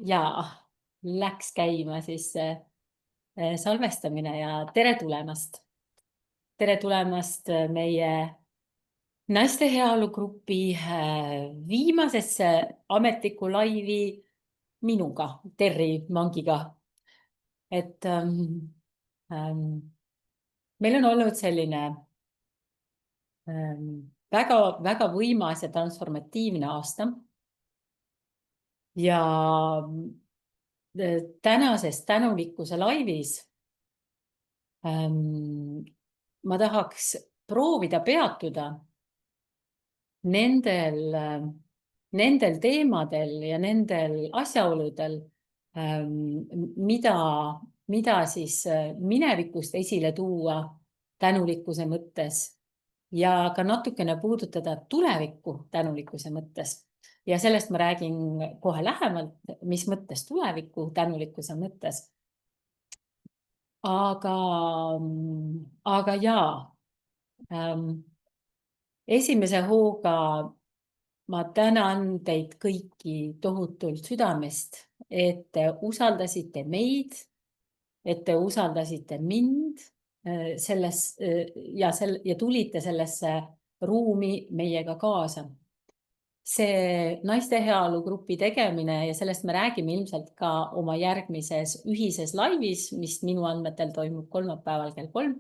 Ja läks käima siis salvestamine ja tere tulemast! Tere tulemast meie naiste heaolu grupi viimasesse ametlikku laivi minuga, Terri Mangiga. Et meil on olnud selline väga, väga võimas ja transformatiivne aasta. Ja tänases tänulikkuse laivis ma tahaks proovida peatuda nendel teemadel ja nendel asjaoludel, mida siis minevikust esile tuua tänulikkuse mõttes ja ka natukene puudutada tulevikku tänulikkuse mõttes. Ja sellest ma räägin kohe lähemalt, mis mõttes tulevikku tänulikkuse mõttes. Aga jaa, esimese hooga ma tänan teid kõiki tohutult südamest, et te usaldasite meid, et te usaldasite mind ja tulite sellesse ruumi meiega kaasa. See naiste heaolu grupi tegemine ja sellest me räägime ilmselt ka oma järgmises ühises laivis, mis minu andmetel toimub kolmapäeval kell 3.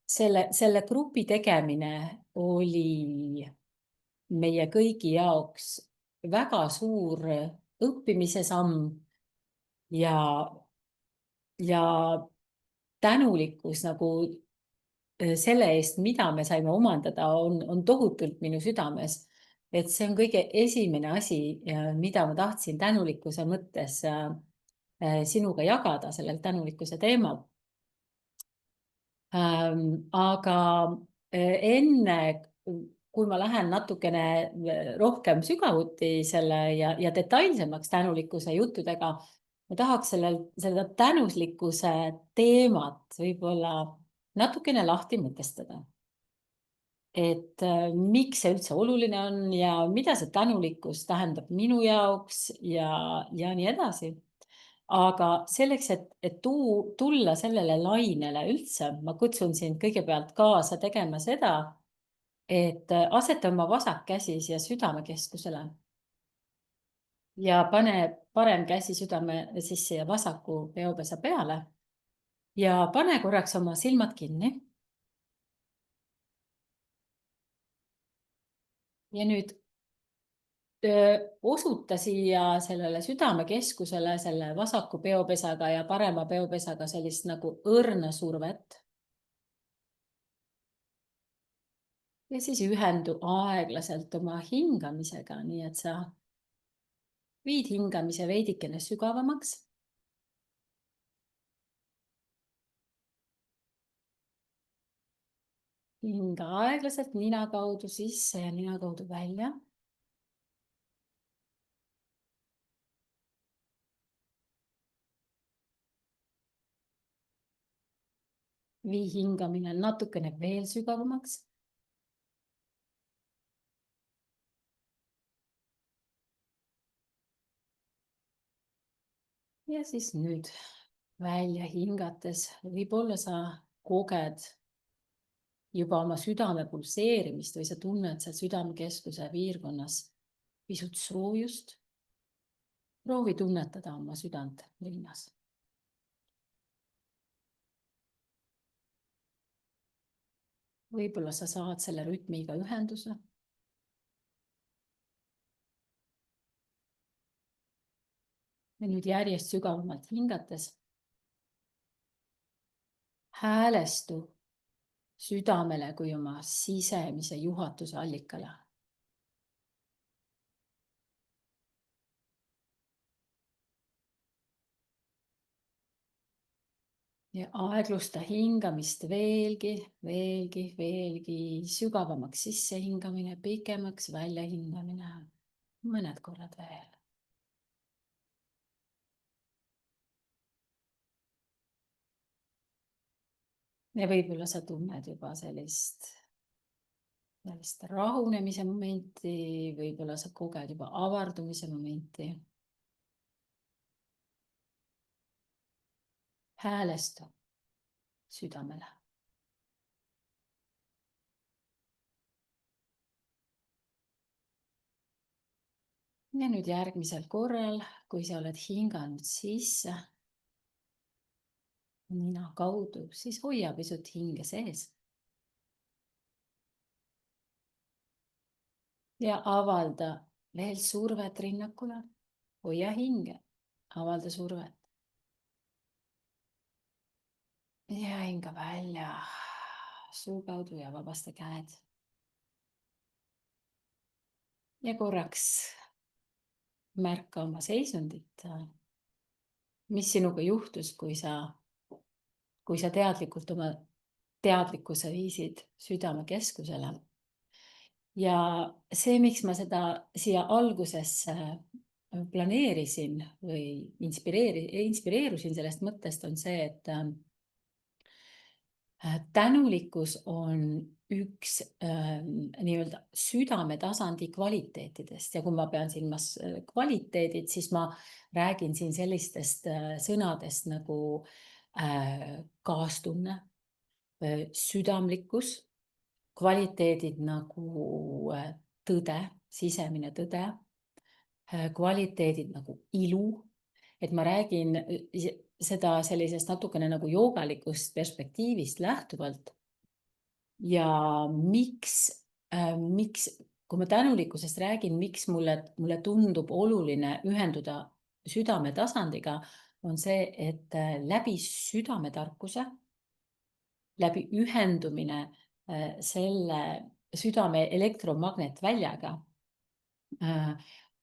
Selle grupi tegemine oli meie kõigi jaoks väga suur õppimise samm ja tänulikkus nagu selle eest, mida me saime omandada, on tohutult minu südames. Et see on kõige esimene asi, mida ma tahtsin tänulikkuse mõttes sinuga jagada sellel tänulikkuse teemal. Aga enne, kui ma lähen natukene rohkem sügavuti selle ja detailsemaks tänulikkuse juttudega, ma tahaks seda tänuslikkuse teemat võib-olla natukene lahti mõtestada. Et miks see üldse oluline on ja mida see tänulikkus tähendab minu jaoks ja nii edasi. Aga selleks, et tulla sellele lainele üldse, ma kutsun sind kõigepealt kaasa tegema seda, et aseta oma vasak käsi siia südamekeskusele ja pane parem käsi südame sisse ja vasaku peopesa peale ja pane korraks oma silmad kinni. Ja nüüd osuta siia sellele südamekeskusele selle vasaku peopesaga ja parema peopesaga sellist nagu õrna survet. Ja siis ühendu aeglaselt oma hingamisega, nii et sa viid hingamise veidikene sügavamaks. Hinga aeglaselt nina kaudu sisse ja nina kaudu välja. Vii hingamine natukene veel sügavamaks. Ja siis nüüd välja hingates võib-olla sa koged juba oma südame pulseerimist või sa tunned seal südamekeskuse piirkonnas pisut soojust. Proovi tunnetada oma südant rinnas. Võib-olla sa saad selle rütmiga ühenduse. Ja nüüd järjest sügavamalt hingates häälestu südamele kui oma sisemise juhatuse allikale. Ja aeglusta hingamist veelgi sügavamaks sisse hingamine, pikemaks välja hingamine. Mõned korrad veel. Ja võib-olla sa tunned juba sellist sellist rahunemise momenti, võib-olla sa koged juba avardumise momenti. Häälestu südamele. Ja nüüd järgmisel korral, kui sa oled hinganud sisse nina kaudu, siis hoia pisut hinge sees. Ja avalda veel survet rinnakule. Hoia hinge, avalda survet. Ja hinga välja suu kaudu ja vabasta käed. Ja korraks märka oma seisundit. Mis sinuga juhtus, kui sa teadlikult oma teadlikkuse viisid südamekeskusele. Ja see, miks ma seda siia algusesse planeerisin või inspireerusin sellest mõttest, on see, et tänulikkus on üks nii-öelda südametasandi kvaliteetidest ja kui ma pean silmas kvaliteedid, siis ma räägin siin sellistest sõnadest nagu kaastunne, südamlikkus, kvaliteedid nagu tõde, sisemine tõde, kvaliteedid nagu ilu, et ma räägin seda sellisest natukene nagu joogalikust perspektiivist lähtuvalt. Ja miks, kui ma tänulikkusest räägin, miks mulle tundub oluline ühenduda südametasandiga, on see, et läbi südametarkuse, läbi ühendumine selle südame elektromagnetväljaga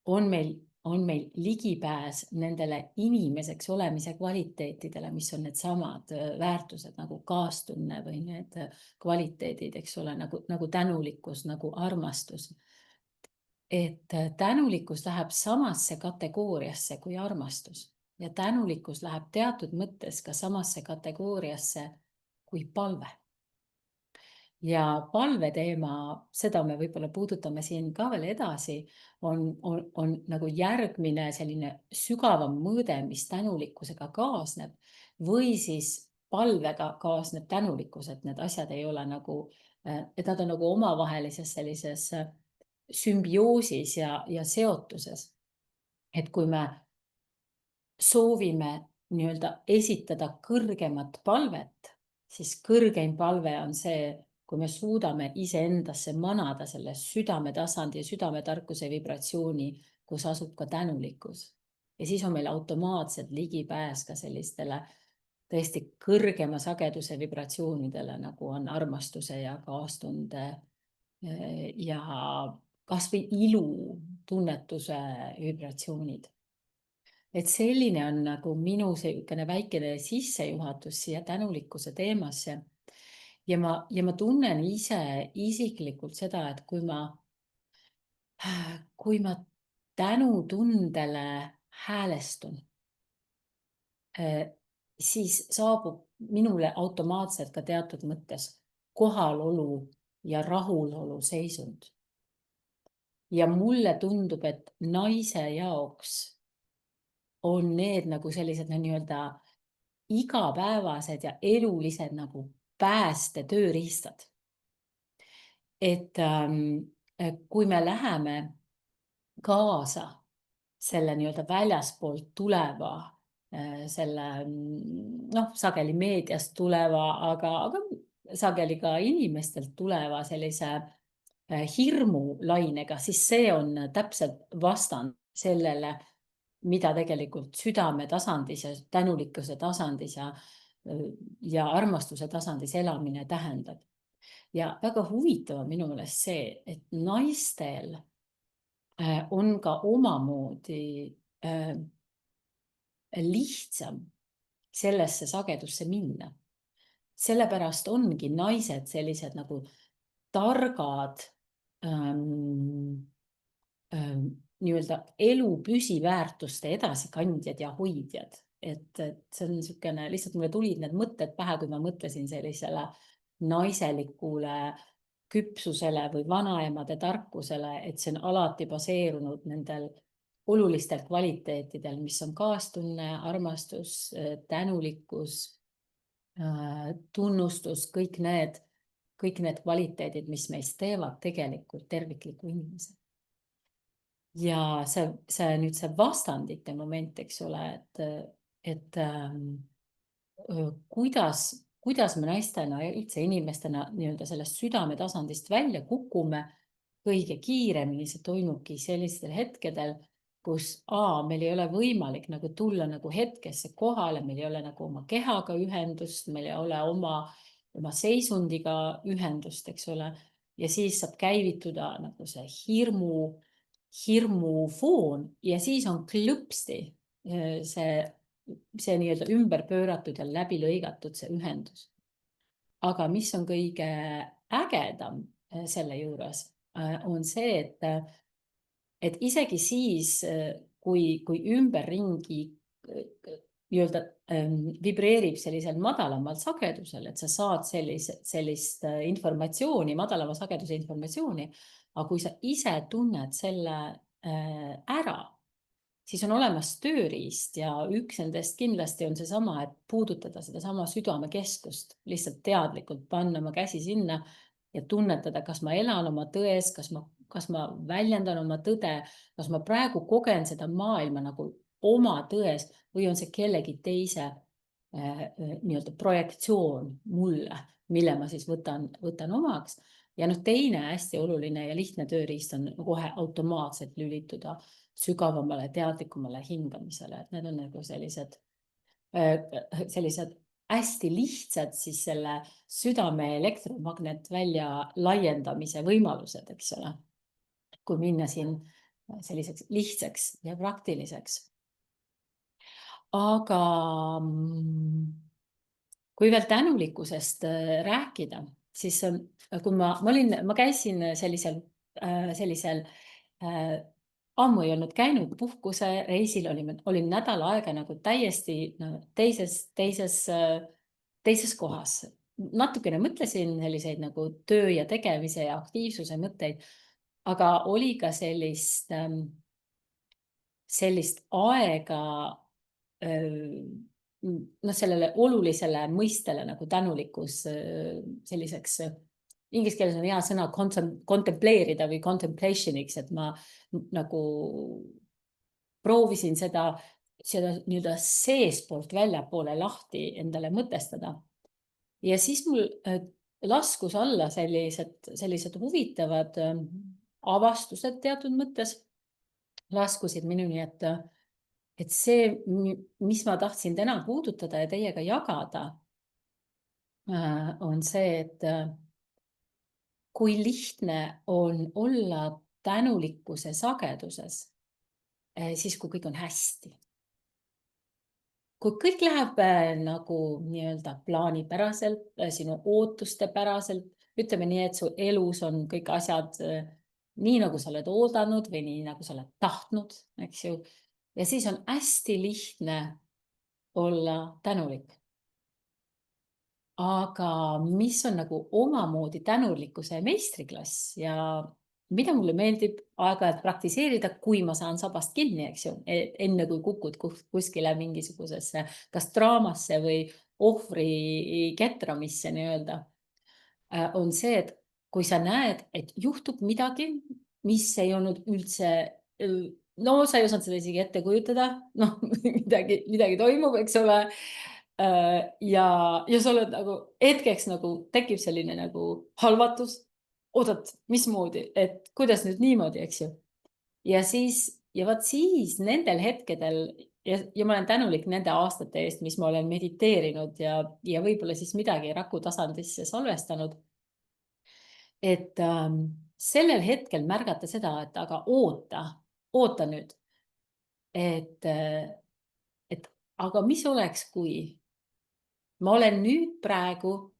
on meil ligipääs nendele inimeseks olemise kvaliteetidele, mis on needsamad väärtused nagu kaastunne või need kvaliteedid, eks ole, nagu tänulikkus, nagu armastus. Et tänulikkus läheb samasse kategooriasse kui armastus ja tänulikkus läheb teatud mõttes ka samasse kategooriasse kui palve. Ja palve teema, seda me võib-olla puudutame siin ka veel edasi, on nagu järgmine selline sügavam mõõde, mis tänulikkusega kaasneb või siis palvega kaasneb tänulikkus, et need asjad ei ole nagu, et nad on nagu omavahelises sellises sümbioosis ja seotuses. Et kui me soovime nii-öelda esitada kõrgemat palvet, siis kõrgeim palve on see, kui me suudame iseendasse manada selle südametasandi ja südametarkuse vibratsiooni, kus asub ka tänulikkus. Ja siis on meil automaatselt ligipääs ka sellistele tõesti kõrgema sageduse vibratsioonidele, nagu on armastuse ja kaastunde ja kas või ilu tunnetuse vibratsioonid. Et selline on nagu minu selline väikene sissejuhatus siia tänulikkuse teemasse. Ja ma tunnen ise isiklikult seda, et kui ma tänutundele häälestun, siis saabub minule automaatselt ka teatud mõttes kohalolu ja rahulolu seisund. Ja mulle tundub, et naise jaoks on need nagu sellised nii-öelda igapäevased ja elulised nagu pääste tööriistad. Et kui me läheme kaasa selle nii-öelda väljaspoolt tuleva, selle sageli meediast tuleva, aga sageli ka inimestelt tuleva sellise hirmulainega, siis see on täpselt vastand sellele, mida tegelikult südame tasandis ja tänulikkuse tasandis ja armastuse tasandis elamine tähendab. Ja väga huvitav on minu meelest see, et naistel on ka omamoodi lihtsam sellesse sagedusse minna. Sellepärast ongi naised sellised nagu targad nii-öelda elu püsiväärtuste edasikandjad ja hoidjad. Et see on niisugune, lihtsalt mulle tulid need mõtted pähe, kui ma mõtlesin sellisele naiselikule küpsusele või vanaemade tarkusele, et see on alati baseerunud nendel olulistel kvaliteetidel, mis on kaastunne, armastus, tänulikkus, tunnustus, kõik need kvaliteedid, mis meist teevad tegelikult tervikliku inimese. Ja see nüüd see vastandite moment, eks ole, et kuidas me naistena ja üldse inimestena nii-öelda sellest südametasandist välja kukume kõige kiiremini. See toimubki sellistel hetkedel, kus meil ei ole võimalik nagu tulla nagu hetkesse kohale, meil ei ole nagu oma kehaga ühendust, meil ei ole oma seisundiga ühendust, eks ole. Ja siis saab käivituda nagu see hirmufoon ja siis on klõpsti see nii-öelda ümber pööratud ja läbi lõigatud see ühendus. Aga mis on kõige ägedam selle juures, on see, et isegi siis, kui ümberringi nii-öelda vibreerib sellisel madalamal sagedusel, et sa saad sellist informatsiooni, madalama sageduse informatsiooni, aga kui sa ise tunned selle ära, siis on olemas tööriist ja üks nendest kindlasti on seesama, et puudutada sedasama südamekeskust, lihtsalt teadlikult panna oma käsi sinna ja tunnetada, kas ma elan oma tões, kas ma väljendan oma tõde, kas ma praegu kogen seda maailma nagu oma tões või on see kellegi teise nii-öelda projektsioon mulle, mille ma siis võtan omaks. Ja teine hästi oluline ja lihtne tööriist on kohe automaatselt lülituda sügavamale teadlikumale hingamisele. Et need on nagu sellised hästi lihtsad siis selle südame elektromagnet välja laiendamise võimalused, eks ole. Kui minna siin selliseks lihtsaks ja praktiliseks. Aga kui veel tänulikkusest rääkida, siis kui ma käisin sellisel ammu ei olnud käinud puhkusereisil, olin nädal aega nagu täiesti teises kohas. Natukene mõtlesin selliseid nagu töö ja tegemise ja aktiivsuse mõtteid, aga oli ka sellist aega sellele olulisele mõistele nagu tänulikkus selliseks, inglise keeles on hea sõna contempleerida või contemplationiks, et ma nagu proovisin seda nii-öelda seespoolt väljapoole lahti endale mõtestada. Ja siis mul laskus alla sellised huvitavad avastused teatud mõttes laskusid minuni, et see, mis ma tahtsin täna puudutada ja teiega jagada, on see, et kui lihtne on olla tänulikkuse sageduses, siis kui kõik on hästi. Kui kõik läheb nagu nii-öelda plaanipäraselt, sinu ootuste päraselt, ütleme nii, et su elus on kõik asjad nii, nagu sa oled oodanud või nii, nagu sa oled tahtnud, eks ju. Ja siis on hästi lihtne olla tänulik. Aga mis on nagu omamoodi tänulikkuse meistriklass ja mida mulle meeldib aeg-ajalt praktiseerida, kui ma saan sabast kinni, eks ju, enne kui kukud kuskile mingisugusesse kas draamasse või ohvri ketramisse nii-öelda, on see, et kui sa näed, et juhtub midagi, mis ei olnud üldse, sa ei osanud seda isegi ette kujutada, midagi toimub, eks ole. Ja sa oled nagu hetkeks nagu tekib selline nagu halvatus, oodad, mismoodi, et kuidas nüüd niimoodi, eks ju. Ja vaat siis nendel hetkedel ja ma olen tänulik nende aastate eest, mis ma olen mediteerinud ja võib-olla siis midagi raku tasandisse salvestanud. Et sellel hetkel märgata seda, et aga oota nüüd, et aga mis oleks, kui ma olen nüüd praegu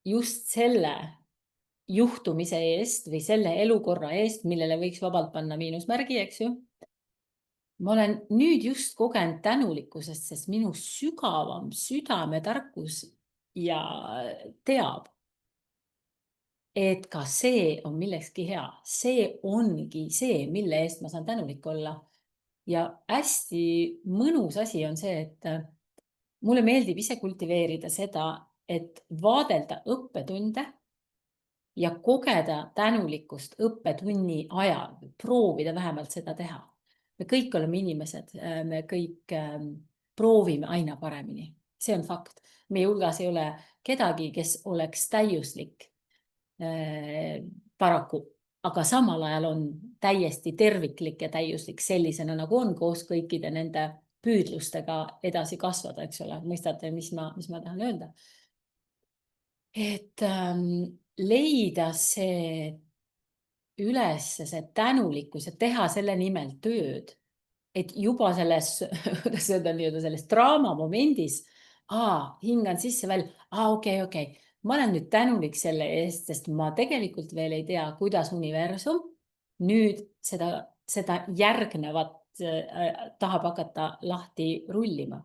just selle juhtumise eest või selle elukorra eest, millele võiks vabalt panna miinusmärgi, eks ju. Ma olen nüüd just kogenud tänulikkusest, sest minu sügavam südametarkus ja teab, et ka see on millekski hea. See ongi see, mille eest ma saan tänulik olla. Ja hästi mõnus asi on see, et mulle meeldib ise kultiveerida seda, et vaadelda õppetunde ja kogeda tänulikkust õppetunni ajal, proovida vähemalt seda teha. Me kõik oleme inimesed, me kõik proovime aina paremini. See on fakt. Meie hulgas ei ole kedagi, kes oleks täiuslik paraku, aga samal ajal on täiesti terviklik ja täiuslik sellisena, nagu on, koos kõikide nende püüdlustega edasi kasvada, eks ole. Mõistate, mis ma tahan öelda? Et leida see üles, see tänulikkus ja teha selle nimel tööd, et juba selles, kuidas öelda, selles draama momendis, hingan sisse välja, okei. Ma olen nüüd tänulik selle eest, sest ma tegelikult veel ei tea, kuidas universum nüüd seda järgnevat tahab hakata lahti rullima.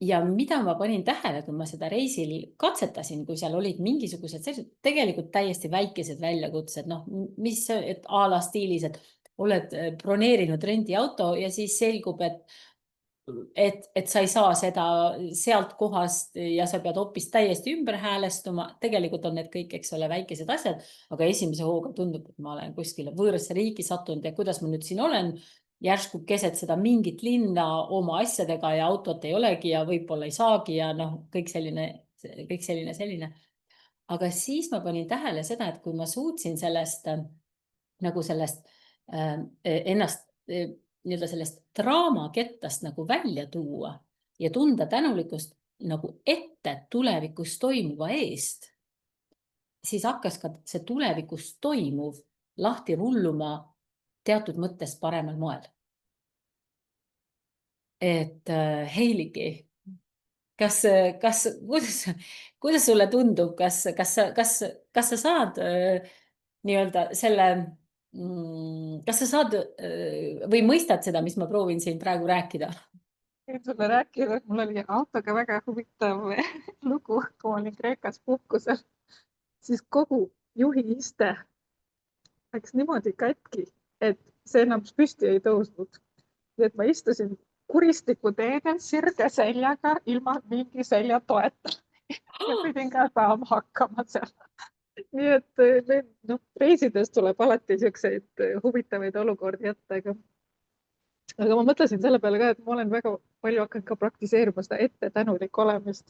Ja mida ma panin tähele, kui ma seda reisil katsetasin, kui seal olid mingisugused sellised tegelikult täiesti väikesed väljakutsed, mis, et a la stiilis, et oled broneerinud rendiauto ja siis selgub, et sa ei saa seda sealt kohast ja sa pead hoopis täiesti ümber häälestuma. Tegelikult on need kõik, eks ole, väikesed asjad, aga esimese hooga tundub, et ma olen kuskile võõrasse riiki sattunud ja kuidas ma nüüd siin olen, järsku keset seda mingit linna oma asjadega ja autot ei olegi ja võib-olla ei saagi ja kõik selline. Aga siis ma panin tähele seda, et kui ma suutsin sellest ennast nii-öelda sellest draamakettast nagu välja tuua ja tunda tänulikkust nagu ette tulevikus toimuva eest, siis hakkas ka see tulevikus toimuv lahti rulluma teatud mõttes paremal moel. Et Heiliki, kuidas sulle tundub, kas sa saad nii-öelda selle, kas sa saad või mõistad seda, mis ma proovin siin praegu rääkida? Sulle rääkida, mul oli autoga väga huvitav lugu, kui ma olin Kreekas puhkusel, siis kogu juhi iste läks niimoodi katki, et see enam püsti ei tõusnud. Nii et ma istusin kuristiku teedel sirge seljaga ilma mingi seljatoeta ja pidin ka saama hakkama seal. Nii et reisides tuleb alati selliseid huvitavaid olukordi ette, aga ma mõtlesin selle peale ka, et ma olen väga palju hakanud ka praktiseerima seda ette tänulik olemist.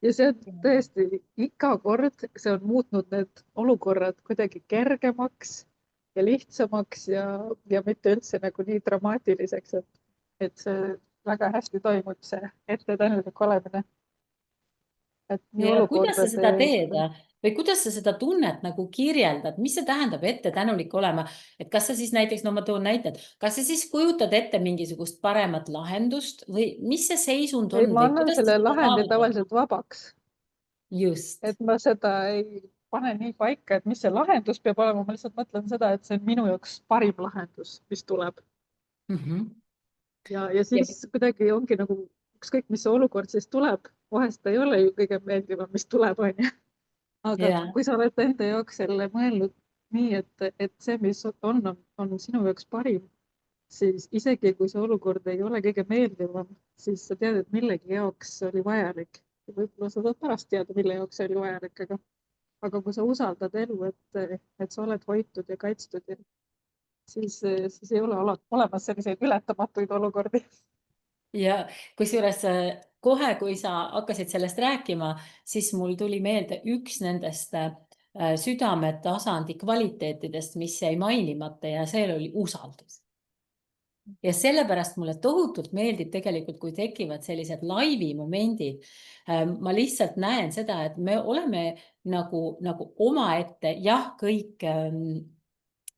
Ja see on tõesti iga kord, see on muutnud need olukorrad kuidagi kergemaks ja lihtsamaks ja mitte üldse nagu nii dramaatiliseks, et see väga hästi toimub, see ette tänulik olemine. Ja kuidas sa seda teed või kuidas sa seda tunnet nagu kirjeldad, mis see tähendab ette tänulik olema, et kas sa siis näiteks, ma toon näited, kas sa siis kujutad ette mingisugust paremat lahendust või mis see seisund on? Ma annan selle lahendi tavaliselt vabaks. Just. Et ma seda ei pane nii paika, et mis see lahendus peab olema, ma lihtsalt mõtlen seda, et see on minu jaoks parim lahendus, mis tuleb. Ja siis kuidagi ongi nagu ükskõik, mis see olukord siis tuleb, vahest ei ole ju kõige meeldivam, mis tuleb, on ju. Aga kui sa oled enda jaoks selle mõelnud nii, et see, mis on sinu jaoks parim, siis isegi kui see olukord ei ole kõige meeldivam, siis sa tead, et millegi jaoks oli vajalik. Võib-olla sa tahad pärast teada, mille jaoks see oli vajalik, aga kui sa usaldad elu, et sa oled hoitud ja kaitstud, siis ei ole olemas selliseid ületamatuid olukordi. Ja kusjuures kohe, kui sa hakkasid sellest rääkima, siis mul tuli meelde üks nendest südametasandi kvaliteetidest, mis jäi mainimata ja see oli usaldus. Ja sellepärast mulle tohutult meeldib tegelikult, kui tekivad sellised laivi momendid. Ma lihtsalt näen seda, et me oleme nagu omaette, jah, kõik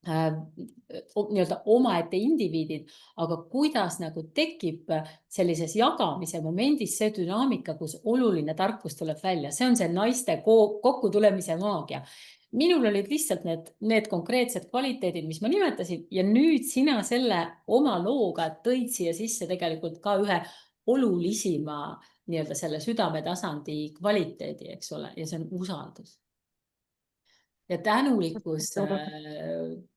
nii-öelda omaette indiviidid, aga kuidas nagu tekib sellises jagamise momendis see dünaamika, kus oluline tarkus tuleb välja. See on see naiste kokkutulemise maagia. Minul olid lihtsalt need konkreetsed kvaliteedid, mis ma nimetasin ja nüüd sina selle oma looga tõid siia sisse tegelikult ka ühe olulisima nii-öelda selle südametasandi kvaliteedi, eks ole, ja see on usaldus. ja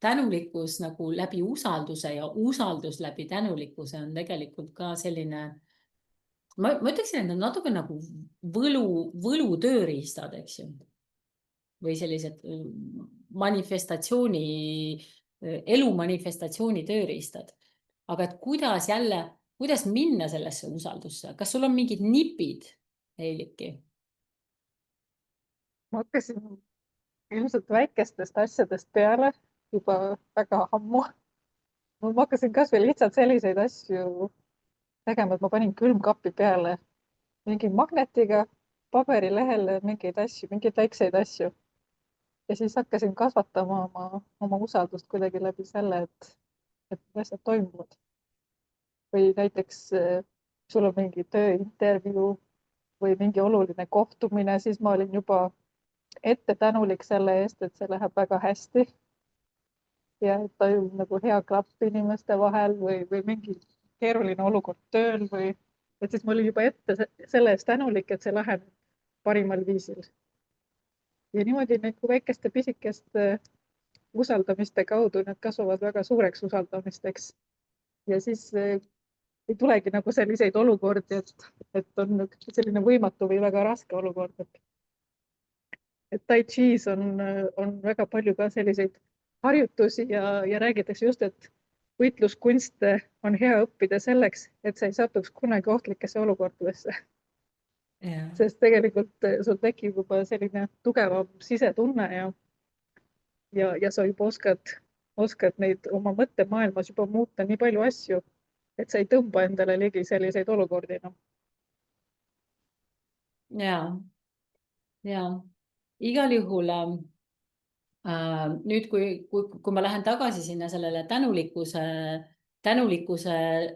tänulikkus nagu läbi usalduse ja usaldus läbi tänulikkuse on tegelikult ka selline, ma ütleksin, et on natuke nagu võlutööriistad, eks ju, või sellised elu manifestatsiooni tööriistad. Aga et kuidas minna sellesse usaldusse? Kas sul on mingid nipid, Heiliki? ma hakkasin ilmselt väikestest asjadest peale juba väga ammu. ma hakkasin kasvõi lihtsalt selliseid asju tegema, et ma panin külmkapi peale mingi magnetiga paberilehele mingeid asju, mingeid väikseid asju. Ja siis hakkasin kasvatama oma usaldust kuidagi läbi selle, et asjad toimuvad. Või näiteks sul on mingi tööintervjuu või mingi oluline kohtumine, siis ma olin juba ette tänulik selle eest, et see läheb väga hästi. Ja et toimub nagu hea klapp inimeste vahel või mingi keeruline olukord tööl või et siis ma olin juba ette selle eest tänulik, et see läheb parimal viisil. Ja niimoodi need väikeste pisikeste usaldamiste kaudu need kasvavad väga suureks usaldamisteks. Ja siis ei tulegi nagu selliseid olukordi, et on selline võimatu või väga raske olukord. Et Tai Chis on väga palju ka selliseid harjutusi ja räägitakse just, et võitluskunste on hea õppida selleks, et sa ei satuks kunagi ohtlikesse olukordadesse. Yeah. Sest tegelikult sul tekib juba selline tugevam sisetunne ja sa juba oskad neid oma mõttemaailmas juba muuta nii palju asju, et sa ei tõmba endale ligi selliseid olukordi. Ja igal juhul nüüd, kui ma lähen tagasi sinna sellele tänulikkuse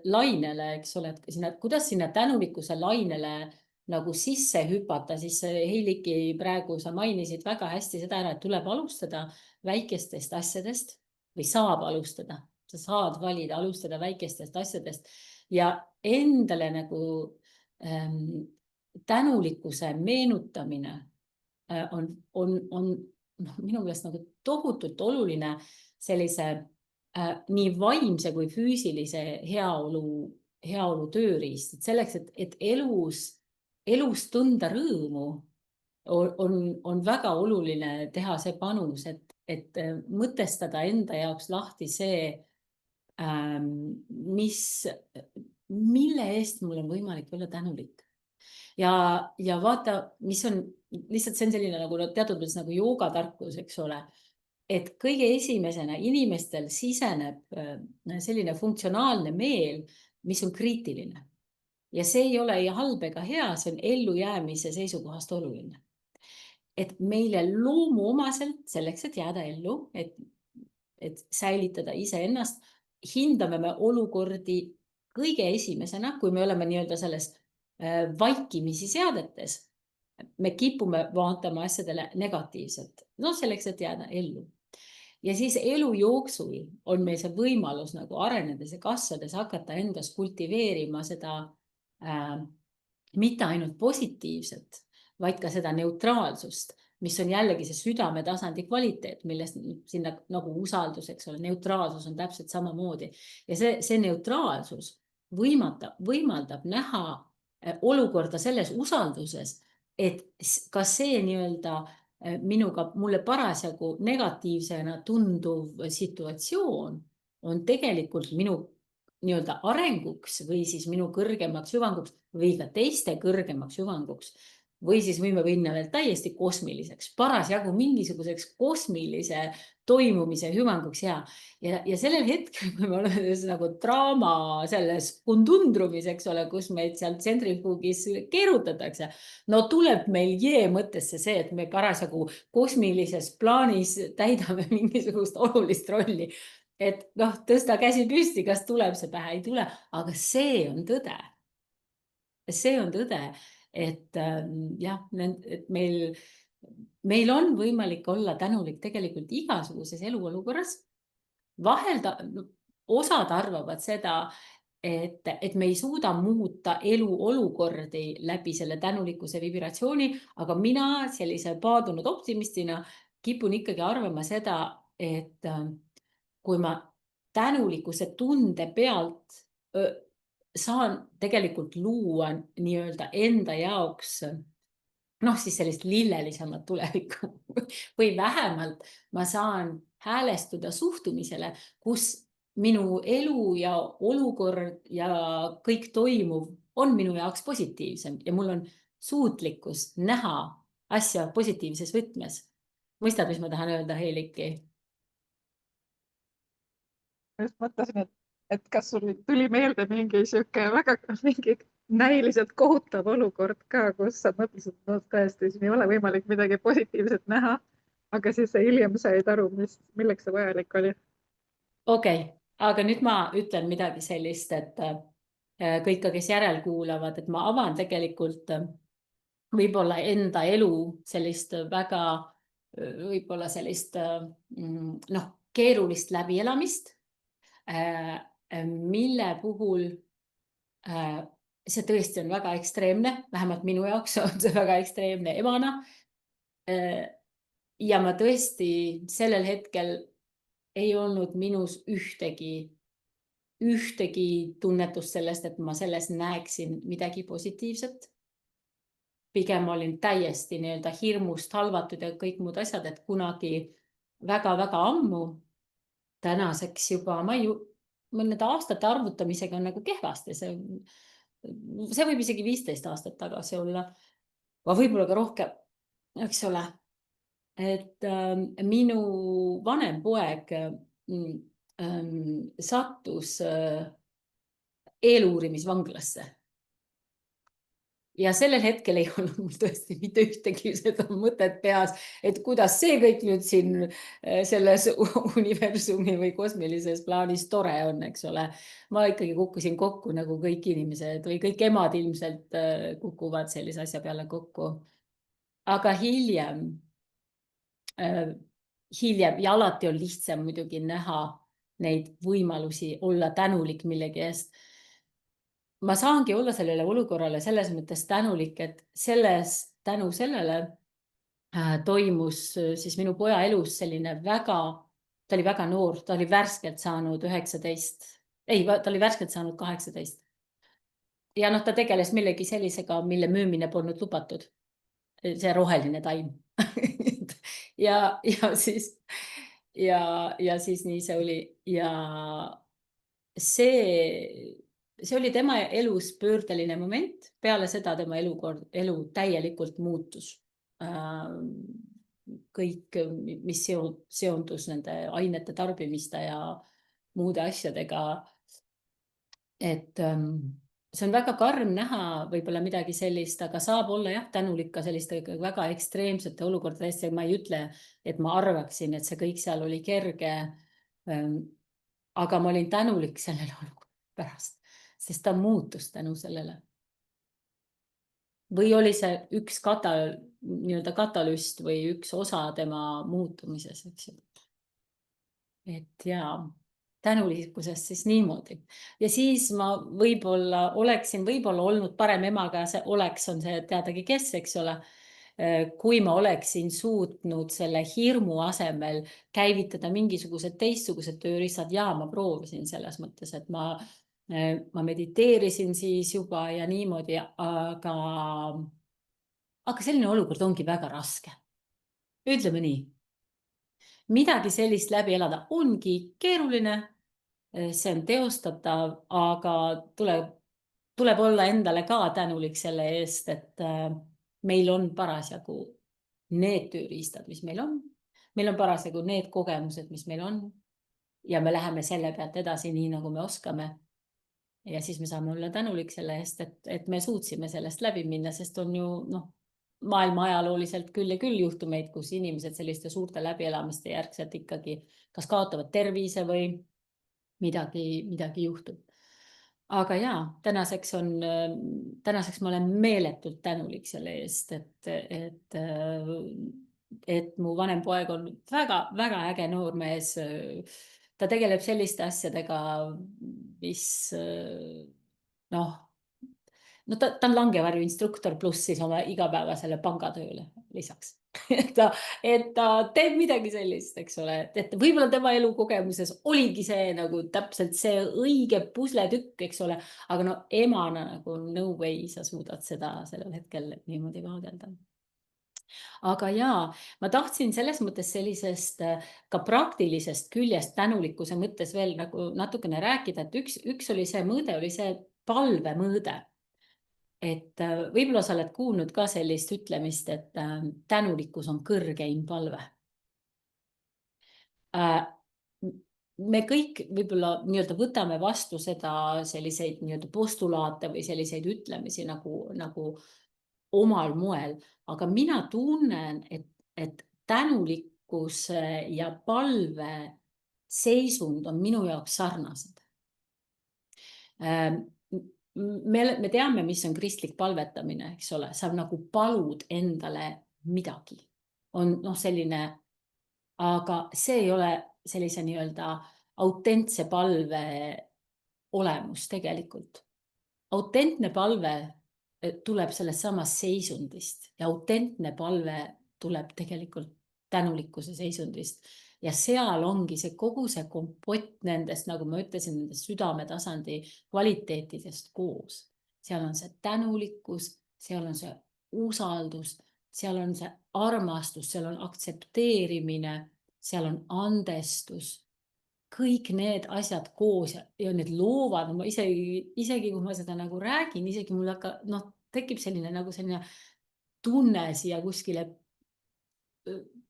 lainele, eks ole, et kuidas sinna tänulikkuse lainele nagu sisse hüpata, siis Heiliki, praegu sa mainisid väga hästi seda ära, et tuleb alustada väikestest asjadest või saab alustada. Sa saad valida alustada väikestest asjadest ja endale nagu tänulikkuse meenutamine on minu meelest nagu tohutult oluline sellise nii vaimse kui füüsilise heaolu tööriist. Et selleks, et elus tunda rõõmu, on väga oluline teha see panus, et mõtestada enda jaoks lahti see, mille eest mul on võimalik olla tänulik. Ja vaata, mis on lihtsalt, see on selline nagu teatud mõttes nagu joogatarkus, eks ole, et kõige esimesena inimestel siseneb selline funktsionaalne meel, mis on kriitiline. Ja see ei ole ei halb ega hea, see on ellujäämise seisukohast oluline. Et meile loomuomaselt selleks, et jääda ellu, et säilitada iseennast, hindame me olukordi kõige esimesena, kui me oleme nii-öelda selles vaikimisi seadetes, me kipume vaatama asjadele negatiivselt, selleks, et jääda ellu. Ja siis elu jooksul on meil see võimalus nagu arenedes ja kasvades hakata endas kultiveerima seda mitte ainult positiivset, vaid ka seda neutraalsust, mis on jällegi see südametasandi kvaliteet, millest sinna nagu usaldus, eks ole, neutraalsus on täpselt samamoodi. Ja see neutraalsus võimaldab näha olukorda selles usalduses, et ka see nii-öelda mulle parasjagu negatiivsena tunduv situatsioon on tegelikult minu nii-öelda arenguks või siis minu kõrgemaks hüvanguks või ka teiste kõrgemaks hüvanguks. Või siis võime minna veel täiesti kosmiliseks, parasjagu mingisuguseks kosmilise toimumise hüvanguks ja sellel hetkel, kui me oleme nagu draama selles kundundrumis, eks ole, kus meid seal tsentrifuugis keerutatakse, no tuleb meil mõttesse see, et me parasjagu kosmilises plaanis täidame mingisugust olulist rolli. Et tõsta käsi püsti, kas tuleb see pähe, ei tule, aga see on tõde. See on tõde. Et jah, et meil on võimalik olla tänulik tegelikult igasuguses eluolukorras. Vahel osad arvavad seda, et me ei suuda muuta eluolukordi läbi selle tänulikkuse vibratsiooni, aga mina sellise paadunud optimistina kipun ikkagi arvama seda, et kui ma tänulikkuse tunde pealt saan tegelikult luua nii-öelda enda jaoks siis sellist lillelisemat tulevikku või vähemalt ma saan häälestuda suhtumisele, kus minu elu ja olukord ja kõik toimuv on minu jaoks positiivsem ja mul on suutlikkus näha asja positiivses võtmes. Mõistad, mis ma tahan öelda, Heiliki? Ma just mõtlesin, et kas sul tuli meelde mingi sihuke mingi näiliselt kohutav olukord ka, kus sa mõtlesid, et no tõesti, siin ei ole võimalik midagi positiivset näha, aga siis hiljem said aru, milleks see vajalik oli. Okei, aga nüüd ma ütlen midagi sellist, et kõik, kes järel kuulavad, et ma avan tegelikult võib-olla enda elu sellist väga, võib-olla sellist keerulist läbielamist, mille puhul see tõesti on väga ekstreemne, vähemalt minu jaoks on see väga ekstreemne emana. Ja ma tõesti sellel hetkel ei olnud minus ühtegi tunnetust sellest, et ma selles näeksin midagi positiivset. Pigem olin täiesti nii-öelda hirmust halvatud ja kõik muud asjad, et kunagi väga-väga ammu, tänaseks juba, nende aastate arvutamisega on nagu kehvasti. See võib isegi 15 aastat tagasi olla, võib-olla ka rohkem, eks ole. Et minu vanem poeg sattus eeluurimisvanglasse. Ja sellel hetkel ei olnud mul tõesti mitte ühtegi seda mõtet peas, et kuidas see kõik nüüd siin selles universumi või kosmilises plaanis tore on, eks ole. Ma ikkagi kukkusin kokku nagu kõik inimesed või kõik emad ilmselt kukuvad sellise asja peale kokku. Aga hiljem ja alati on lihtsam muidugi näha neid võimalusi olla tänulik millegi eest. Ma saangi olla sellele olukorrale selles mõttes tänulik, et tänu sellele toimus siis minu poja elus selline ta oli väga noor, ta oli värskelt saanud 19, ta oli värskelt saanud 18. Ja ta tegeles millegi sellisega, mille müümine polnud lubatud. See roheline taim. ja siis nii see oli ja see oli tema elus pöördeline moment. Peale seda tema elu täielikult muutus. Kõik, mis seondus nende ainete tarbimiste ja muude asjadega. Et see on väga karm näha võib-olla midagi sellist, aga saab olla jah tänulik ka selliste väga ekstreemsete olukordadest. Ma ei ütle, et ma arvaksin, et see kõik seal oli kerge. Aga ma olin tänulik sellele olukorda pärast, sest ta muutus tänu sellele. Või oli see üks nii-öelda katalüst või üks osa tema muutumises, eks ju. Et jaa, tänulikkusest siis niimoodi. Ja siis ma oleksin olnud parem emaga, see oleks on see teadagi kes, eks ole. Kui ma oleksin suutnud selle hirmu asemel käivitada mingisugused teistsugused tööriistad ja ma proovisin selles mõttes, et ma mediteerisin siis juba ja niimoodi, aga selline olukord ongi väga raske. Ütleme nii. Midagi sellist läbi elada ongi keeruline, see on teostatav, aga tuleb olla endale ka tänulik selle eest, et meil on parasjagu need tööriistad, mis meil on. Meil on parasjagu need kogemused, mis meil on. Ja me läheme selle pealt edasi nii, nagu me oskame. Ja siis me saame olla tänulik selle eest, et me suutsime sellest läbi minna, sest on ju maailma ajalooliselt küll ja küll juhtumeid, kus inimesed selliste suurte läbielamiste järgselt ikkagi kas kaotavad tervise või midagi juhtub. Aga jaa, tänaseks ma olen meeletult tänulik selle eest, et mu vanem poeg on väga äge noormees. Ta tegeleb selliste asjadega, mis ta on langevarju instruktor pluss siis oma igapäevasele pangatööle lisaks. et ta teeb midagi sellist, eks ole, et võib-olla tema elukogemuses oligi see nagu täpselt see õige pusletükk, eks ole, aga no emana nagu no way sa suudad seda sellel hetkel niimoodi vaadelda. Aga jaa, ma tahtsin selles mõttes sellisest ka praktilisest küljest tänulikkuse mõttes veel nagu natukene rääkida, et üks oli see mõõde, oli see palvemõõde. Et võib-olla sa oled kuulnud ka sellist ütlemist, et tänulikkus on kõrgeim palve. Me kõik võib-olla nii-öelda võtame vastu seda selliseid nii-öelda postulaate või selliseid ütlemisi nagu omal moel, aga mina tunnen, et tänulikkuse ja palve seisund on minu jaoks sarnased. Me teame, mis on kristlik palvetamine, eks ole, sa nagu palud endale midagi. On selline, aga see ei ole sellise nii-öelda autentse palve olemus tegelikult. Autentne palve tuleb sellest samast seisundist ja autentne palve tuleb tegelikult tänulikkuse seisundist. Ja seal ongi see kogu see kompott nendest, nagu ma ütlesin, nendest südametasandi kvaliteetidest koos. Seal on see tänulikkus, seal on see usaldus, seal on see armastus, seal on aktsepteerimine, seal on andestus. Kõik need asjad koos ja need loovad, ma isegi kui ma seda nagu räägin, isegi mul tekib selline nagu selline tunne siia kuskile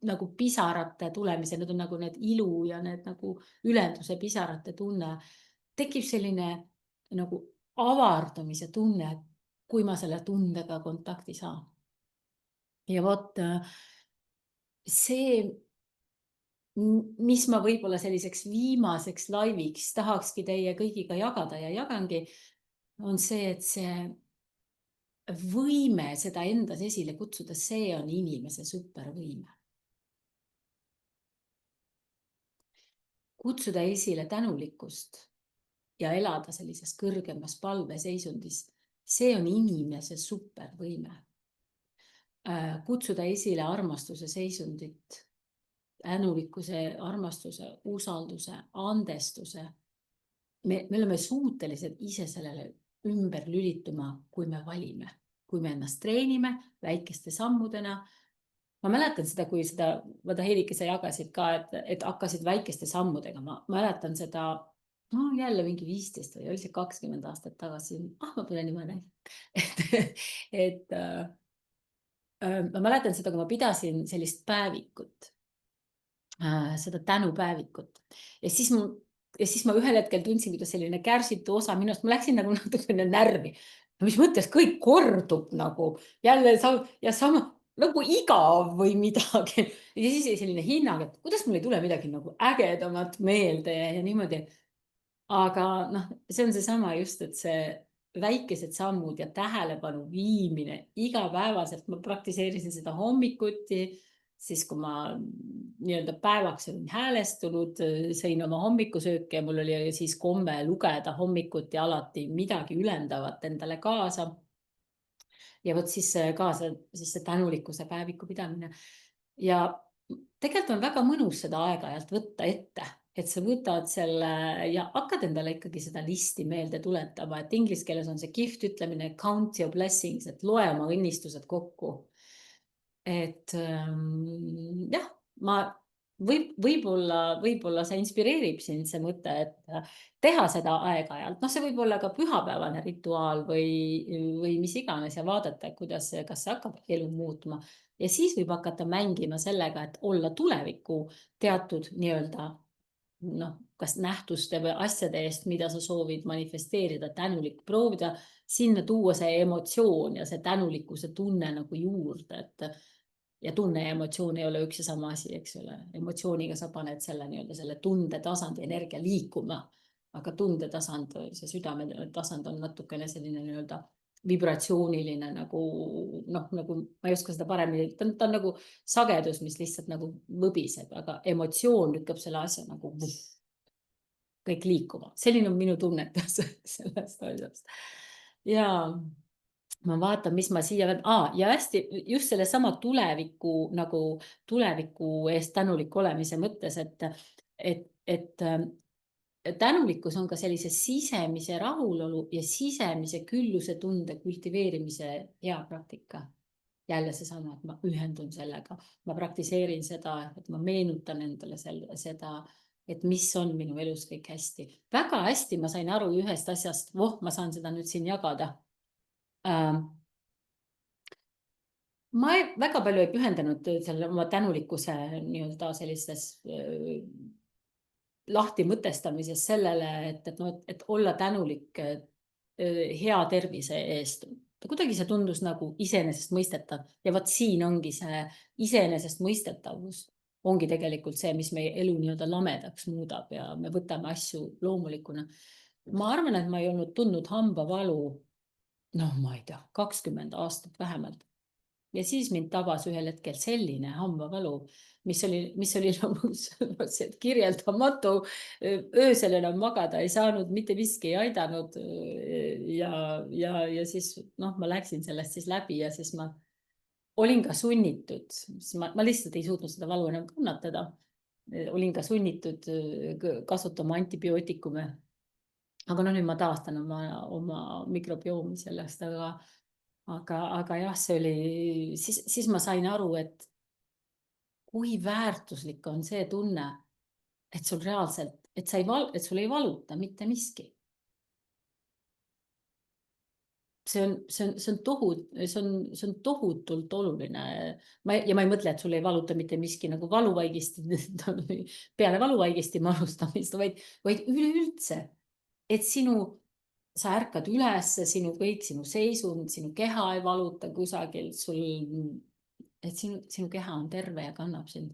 nagu pisarate tulemise, need on nagu need ilu ja need nagu ülenduse pisarate tunne. Tekib selline nagu avardumise tunne, kui ma selle tundega kontakti saan. Ja vot see, mis ma võib-olla selliseks viimaseks laiviks tahakski teie kõigiga jagada ja jagangi, on see, et see võime seda endas esile kutsuda, see on inimese supervõime. Kutsuda esile tänulikkust ja elada sellises kõrgemas palveseisundis, see on inimese supervõime. Kutsuda esile armastuse seisundit, tänulikkuse, armastuse, usalduse, andestuse. Me oleme suutelised ise sellele ümber lülituma, kui me valime, kui me ennast treenime väikeste sammudena. Ma mäletan seda, kui seda, vaata Heidike, sa jagasid ka, et hakkasid väikeste sammudega. Ma mäletan seda, jälle mingi 15 või oli see 20 aastat tagasi. Ma pole niimoodi. Ma mäletan seda, kui ma pidasin sellist päevikut, seda tänupäevikut. Ja siis ma ühel hetkel tundsin, kuidas selline kärsitu osa minust, ma läksin nagu natukene närvi. Mis mõttes kõik kordub nagu jälle ja sama nagu igav või midagi. Ja siis selline hinnang, et kuidas mul ei tule midagi nagu ägedamat meelde ja niimoodi. Aga see on seesama just, et see väikesed sammud ja tähelepanu viimine igapäevaselt. Ma praktiseerisin seda hommikuti, siis kui ma nii-öelda päevaks olin häälestunud, sõin oma hommikusööke ja mul oli siis komme lugeda hommikuti alati midagi ülendavat endale kaasa. Ja vot siis kaasa see tänulikkuse päeviku pidamine. Ja tegelikult on väga mõnus seda aeg-ajalt võtta ette, et sa võtad selle ja hakkad endale ikkagi seda listi meelde tuletama, et inglise keeles on see gift ütlemine count your blessings, et loe oma õnnistused kokku. Et jah, võib-olla see inspireerib sind see mõte, et teha seda aeg-ajalt. See võib olla ka pühapäevane rituaal või mis iganes ja vaadata, kas see hakkab elu muutma. Ja siis võib hakata mängima sellega, et olla tuleviku teatud nii-öelda kas nähtuste või asjade eest, mida sa soovid manifesteerida, tänulik, proovida sinna tuua see emotsioon ja see tänulikkuse tunne nagu juurde, ja tunne ja emotsioon ei ole üks ja sama asi, eks ole. Emotsiooniga sa paned selle tundetasandi energia liikuma, aga tundetasand, see südame tasand on natukene selline nii-öelda vibratsiooniline nagu ma ei oska seda paremini, ta on nagu sagedus, mis lihtsalt nagu võbiseb, aga emotsioon lükkab selle asja nagu kõik liikuma. Selline on minu tunnetus sellest asjast. Ja ma vaatan, mis ma siia ja hästi just selle sama tuleviku eest tänulik olemise mõttes, et tänulikkus on ka sellise sisemise rahulolu ja sisemise külluse tunde kultiveerimise hea praktika. Jälle seesama, et ma ühendun sellega, ma praktiseerin seda, et ma meenutan endale seda, et mis on minu elus kõik hästi. Väga hästi ma sain aru ühest asjast, ma saan seda nüüd siin jagada. Ma väga palju ei pühendanud selle oma tänulikkuse nii-öelda sellistes lahti mõtestamises sellele, et olla tänulik hea tervise eest. Kuidagi see tundus nagu iseenesestmõistetav ja vaat siin ongi see iseenesestmõistetavus ongi tegelikult see, mis meie elu nii-öelda lamedaks muudab ja me võtame asju loomulikuna. Ma arvan, et ma ei olnud tundnud hambavalu, ma ei tea, 20 aastat vähemalt. Ja siis mind tabas ühel hetkel selline hambavalu, mis oli kirjeldamatu. Öösel enam magada ei saanud, mitte miski ei aidanud. Ja siis ma läksin sellest siis läbi ja siis ma olin ka sunnitud, ma lihtsalt ei suutnud seda valu enam kannatada. Olin ka sunnitud kasutama antibiootikume. Aga nüüd ma taastan oma mikrobiomi sellest, aga jah, see oli, siis ma sain aru, et kui väärtuslik on see tunne, et sul reaalselt, et sul ei valuta mitte miski. See on tohutult oluline. Ja ma ei mõtle, et sul ei valuta mitte miski nagu valuvaigisti, peale valuvaigisti manustamist, vaid üleüldse, et sa ärkad üles, sinu seisund, sinu keha ei valuta kusagil, et sinu keha on terve ja kannab sind.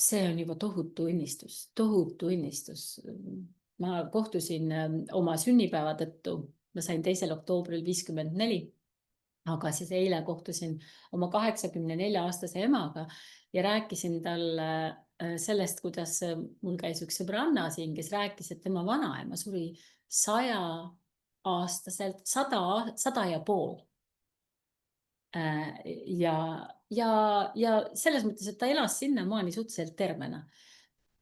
See on juba tohutu õnnistus. Ma kohtusin oma sünnipäeva tõttu, ma sain 2. oktoobril 54, aga siis eile kohtusin oma 84-aastase emaga ja rääkisin talle sellest, kuidas mul käis üks sõbranna siin, kes rääkis, et tema vanaema suri 100-aastaselt, 100 ja pool. Ja selles mõttes, et ta elas sinnamaani suhteliselt tervena.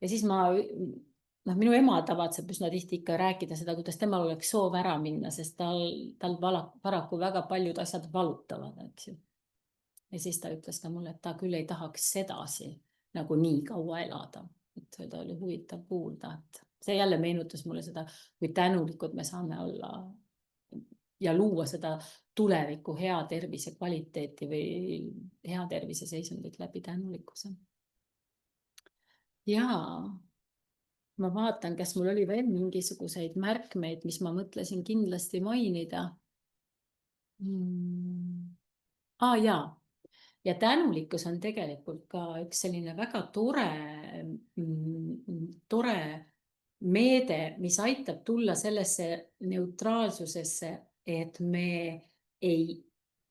Ja siis minu ema tavatseb üsna tihti ikka rääkida seda, kuidas temal oleks soov ära minna, sest tal paraku väga paljud asjad valutavad, eks ju. Ja siis ta ütles ka mulle, et ta küll ei tahaks sedasi nagu nii kaua elada. Et seda oli huvitav kuulda, et see jälle meenutas mulle seda, kui tänulikud me saame olla ja luua seda tuleviku hea tervise kvaliteeti või hea tervise seisundit läbi tänulikkuse. Ja ma vaatan, kas mul oli veel mingisuguseid märkmeid, mis ma mõtlesin kindlasti mainida. Jaa. Ja tänulikkus on tegelikult ka üks selline väga tore meede, mis aitab tulla sellesse neutraalsusesse, et me ei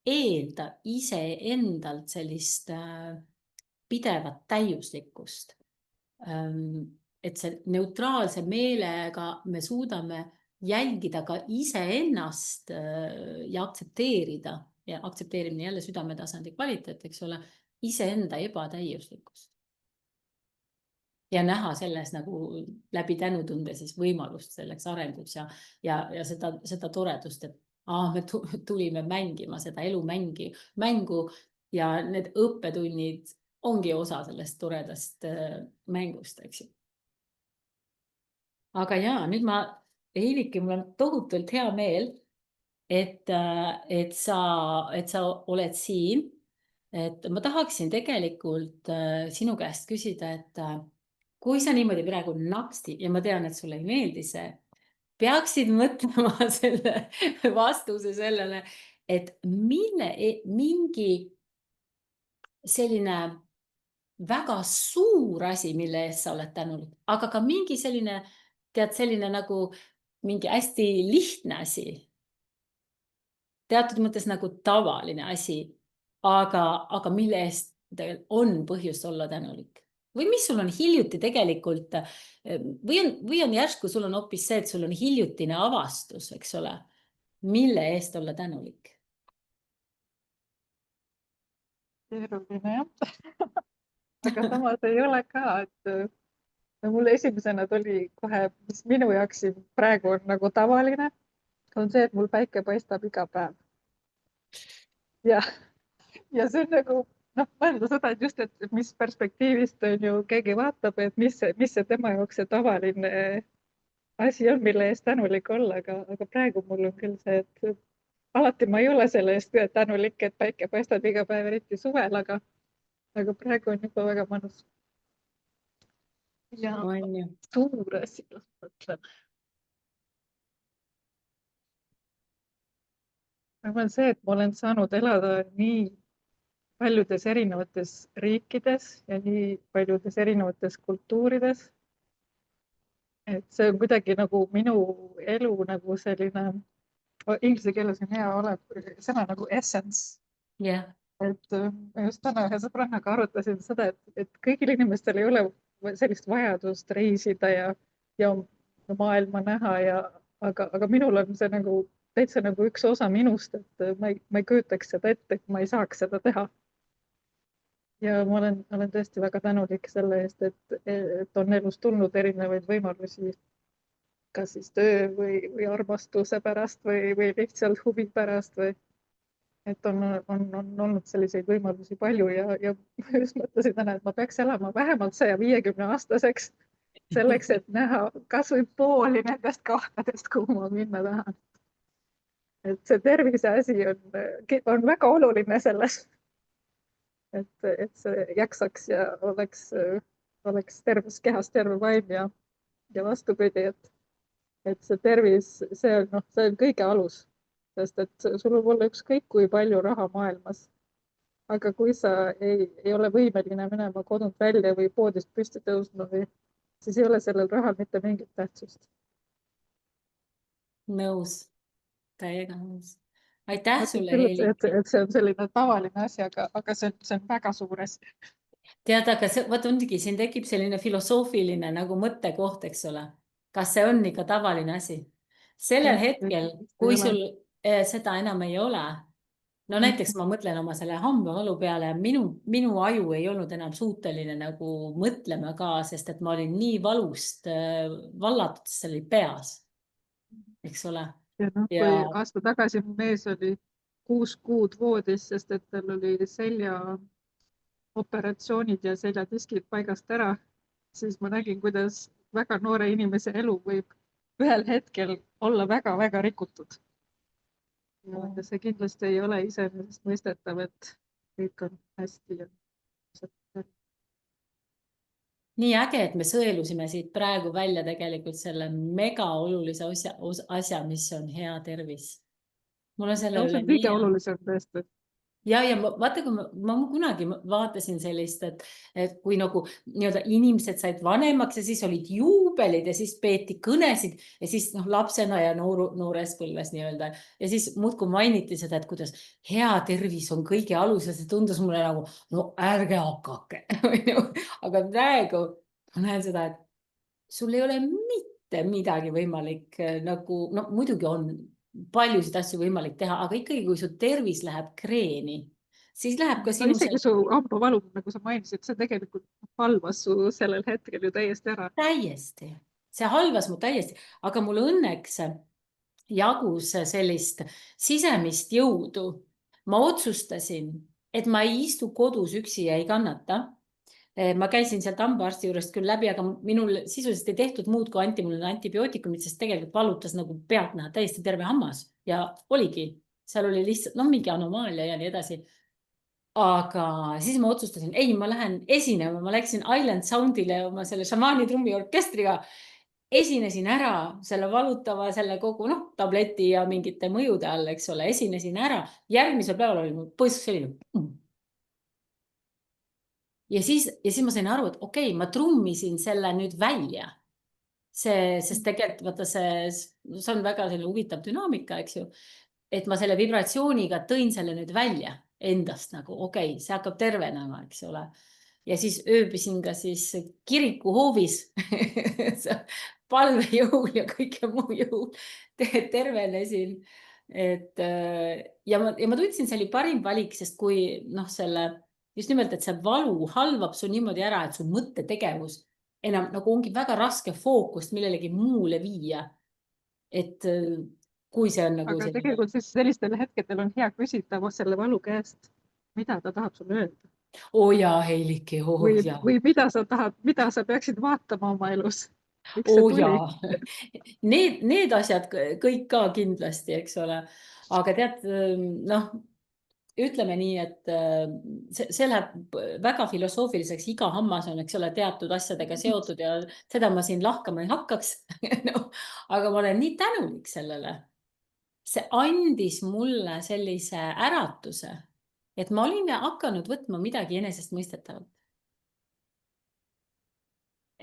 eelda iseendalt sellist pidevat täiuslikkust. Et see neutraalse meelega me suudame jälgida ka iseennast ja aktsepteerida. Ja aktsepteerimine jälle südametasandi kvaliteet, eks ole, iseenda ebatäiuslikkust. Ja näha selles nagu läbi tänutunde siis võimalust selleks arenguks ja seda toredust, et me tulime mängima seda elumängu ja need õppetunnid ongi osa sellest toredast mängust, eks ju. Aga jaa, nüüd Heiliki, mul on tohutult hea meel, et sa oled siin, et ma tahaksin tegelikult sinu käest küsida, et kui sa niimoodi praegu naksti ja ma tean, et sulle ei meeldi see, peaksid mõtlema selle vastuse sellele, et mingi selline väga suur asi, mille eest sa oled tänulik, aga ka mingi selline nagu mingi hästi lihtne asi. Teatud mõttes nagu tavaline asi, aga mille eest on põhjust olla tänulik. Või mis sul on hiljuti tegelikult, või on järsku sul on hoopis see, et sul on hiljutine avastus, eks ole, mille eest olla tänulik? Keeruline jah. Aga samas ei ole ka, et mulle esimesena tuli kohe, mis minu jaoks siin praegu on nagu tavaline, on see, et mul päike paistab iga päev. Ja see on nagu, mõelda seda, et just, et mis perspektiivist on ju keegi vaatab, et mis see tema jaoks see tavaline asi on, mille eest tänulik olla, aga praegu mul on küll see, et alati ma ei ole selle eest tänulik, et päike paistab iga päev, eriti suvel, aga praegu on juba väga mõnus. Ja suur asi, mõtlen. Ma arvan see, et ma olen saanud elada nii paljudes erinevates riikides ja nii paljudes erinevates kultuurides. Et see on kuidagi nagu minu elu nagu selline, inglise keeles on hea olev sõna nagu essence. Yeah. Et ma just täna ühe sõbrannaga arutasin seda, et kõigil inimestel ei ole sellist vajadust reisida ja maailma näha, aga minul on see nagu täitsa nagu üks osa minust, et ma ei kujutaks seda ette, et ma ei saaks seda teha. Ja ma olen tõesti väga tänulik selle eest, et on elus tulnud erinevaid võimalusi, kas siis töö või armastuse pärast või lihtsalt huvi pärast või et on olnud selliseid võimalusi palju ja just mõtlesin täna, et ma peaks elama vähemalt 150-aastaseks selleks, et näha kas või pooli nendest kohtadest, kuhu ma minna tahan. Et see tervise asi on väga oluline selles, et see jaksaks ja oleks terves kehas terve vaim ja vastupidi, et see tervis, see on kõige alus. Sest et sul võib olla ükskõik kui palju raha maailmas, aga kui sa ei ole võimeline minema kodunt välja või poodist püsti tõusma, siis ei ole sellel rahal mitte mingit tähtsust. Nõus, täiega nõus. Aitäh sulle, Heili. Et see on selline tavaline asi, aga see on väga suur asi. Tead, aga vaat ongi, siin tekib selline filosoofiline nagu mõttekoht, eks ole. Kas see on ikka tavaline asi? Sellel hetkel, kui sul seda enam ei ole, no näiteks ma mõtlen oma selle hambavalu peale, minu aju ei olnud enam suuteline nagu mõtlema ka, sest et ma olin nii valust vallatud, see oli peas, eks ole. Ja kui aasta tagasi mu mees oli 6 kuud voodis, sest et tal oli selja operatsioonid ja seljadiskid paigast ära, siis ma nägin, kuidas väga noore inimese elu võib ühel hetkel olla väga-väga rikutud. Ja see kindlasti ei ole iseenesest mõistetav, et kõik on hästi. Nii äge, et me sõelusime siit praegu välja tegelikult selle mega olulise asja, mis on hea tervis. Mul on selle üle kõige olulisem tõesti. Ja vaata, kui ma kunagi vaatasin sellist, et kui nagu nii-öelda inimesed said vanemaks ja siis olid juubelid ja siis peeti kõnesid ja siis lapsena ja noores põlves nii-öelda. Ja siis muudkui mainiti seda, et kuidas hea tervis on kõige alus ja see tundus mulle nagu, no ärge hakake. Aga praegu ma näen seda, et sul ei ole mitte midagi võimalik nagu, no muidugi on paljusid asju võimalik teha, aga ikkagi, kui su tervis läheb kreeni, siis läheb ka sinu... Isegi su hambavalu, nagu sa mainisid, see tegelikult halvas su sellel hetkel ju täiesti ära. Täiesti. See halvas mu täiesti, aga mul õnneks jagus sellist sisemist jõudu. Ma otsustasin, et ma ei istu kodus üksi ja ei kannata. Ma käisin sealt hambaarsti juurest küll läbi, aga minul sisuliselt ei tehtud muud, kui anti mulle antibiootikumid, sest tegelikult valutas nagu pealt näha täiesti terve hammas ja oligi, seal oli lihtsalt mingi anomaalia ja nii edasi. Aga siis ma otsustasin, ei, ma lähen esinema, ma läksin Island Soundile oma selle šamaani trummiorkestriga, esinesin ära selle valutava, selle kogu tableti ja mingite mõjude all, eks ole, esinesin ära, järgmisel päeval oli mu põsk selline. Ja siis ma sain aru, et okei, ma trummisin selle nüüd välja. Sest tegelikult, vaata see on väga selline huvitav dünaamika, eks ju, et ma selle vibratsiooniga tõin selle nüüd välja endast nagu, okei, see hakkab tervenema, eks ole. Ja siis ööbisin ka siis kirikuhoovis palvejõul ja kõike muu jõul tervenesin. ja ma tundsin, see oli parim valik, sest kui just nimelt, et see valu halvab su niimoodi ära, et su mõttetegevus enam nagu ongi väga raske fookust millelegi muule viia. Et kui see on nagu aga selline... tegelikult siis sellistel hetkedel on hea küsida selle valu käest, mida ta tahab sulle öelda. Jaa, Heiliki, jaa. Või mida sa peaksid vaatama oma elus. Miks see tuli? Jaa. Need asjad kõik ka kindlasti, eks ole. Aga tead, ütleme nii, et see läheb väga filosoofiliseks, iga hammas on, eks ole, teatud asjadega seotud ja seda ma siin lahkama ei hakkaks. Aga ma olen nii tänulik sellele. See andis mulle sellise äratuse, et ma olin hakanud võtma midagi enesestmõistetavalt.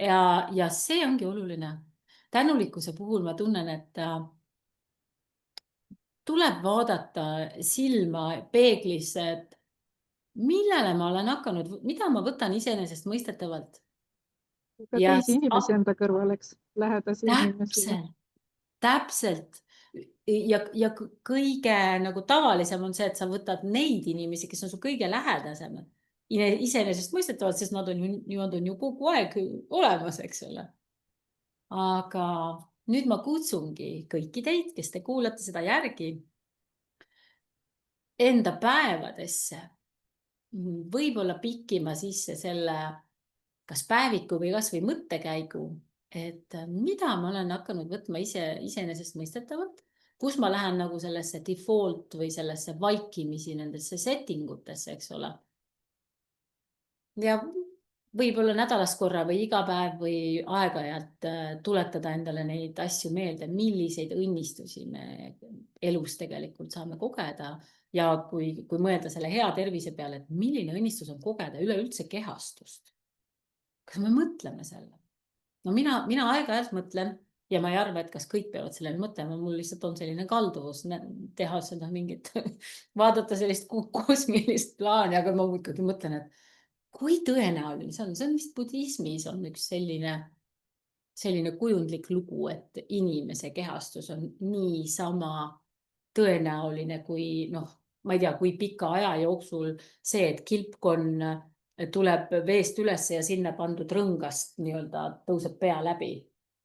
Ja see ongi oluline. Tänulikkuse puhul ma tunnen, et tuleb vaadata silma peeglisse, et millele ma olen hakanud, mida ma võtan iseenesestmõistetavalt. Ka teisi inimesi enda kõrval, eks, lähedasi inimesi. Täpselt. Ja kõige nagu tavalisem on see, et sa võtad neid inimesi, kes on su kõige lähedasemad. Iseenesestmõistetavalt, sest nad on ju kogu aeg olemas, eks ole. Aga nüüd ma kutsungi kõiki teid, kes te kuulate seda järgi, enda päevadesse võib-olla pikkima sisse selle kas päeviku või kas või mõttekäigu, et mida ma olen hakanud võtma iseenesestmõistetavalt, kus ma lähen nagu sellesse default või sellesse vaikimisi nendesse settingutesse, eks ole. Ja võib-olla nädalas korra või iga päev või aeg-ajalt tuletada endale neid asju meelde, milliseid õnnistusi me elus tegelikult saame kogeda. Ja kui mõelda selle hea tervise peale, et milline õnnistus on kogeda üleüldse kehastust. Kas me mõtleme selle? No mina aeg-ajalt mõtlen ja ma ei arva, et kas kõik peavad sellele mõtlema. Mul lihtsalt on selline kalduvus teha seda mingit, vaadata sellist kosmilist plaani, aga ma ikkagi mõtlen, et kui tõenäoline see on. See on vist budismis on üks selline kujundlik lugu, et inimese kehastus on niisama tõenäoline kui ma ei tea, kui pika aja jooksul see, et kilpkonn tuleb veest üles ja sinna pandud rõngast nii-öelda tõuseb pea läbi.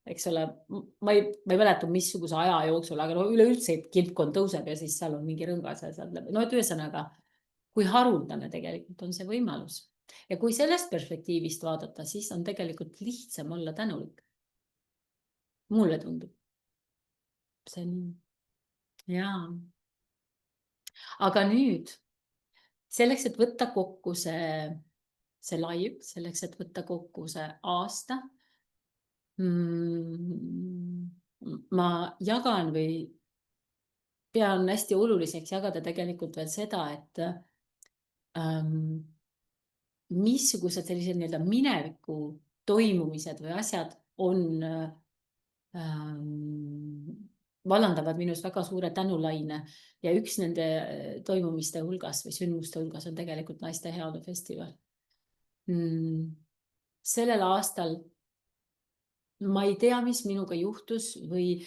Eks ole, ma ei mäleta, missuguse aja jooksul, aga üleüldse kilpkonn tõuseb ja siis seal on mingi rõngas ja sealt läbi. Et ühesõnaga, kui haruldane tegelikult on see võimalus. Ja kui sellest perspektiivist vaadata, siis on tegelikult lihtsam olla tänulik. Mulle tundub. See on jaa. Aga nüüd, selleks, et võtta kokku see live, selleks, et võtta kokku see aasta, ma jagan või pean hästi oluliseks jagada tegelikult veel seda, et missugused sellised nii-öelda mineviku toimumised või asjad vallandavad minus väga suure tänulaine ja üks nende toimumiste hulgas või sündmuste hulgas on tegelikult Naiste Heaolu Festival. Sellel aastal ma ei tea, mis minuga juhtus või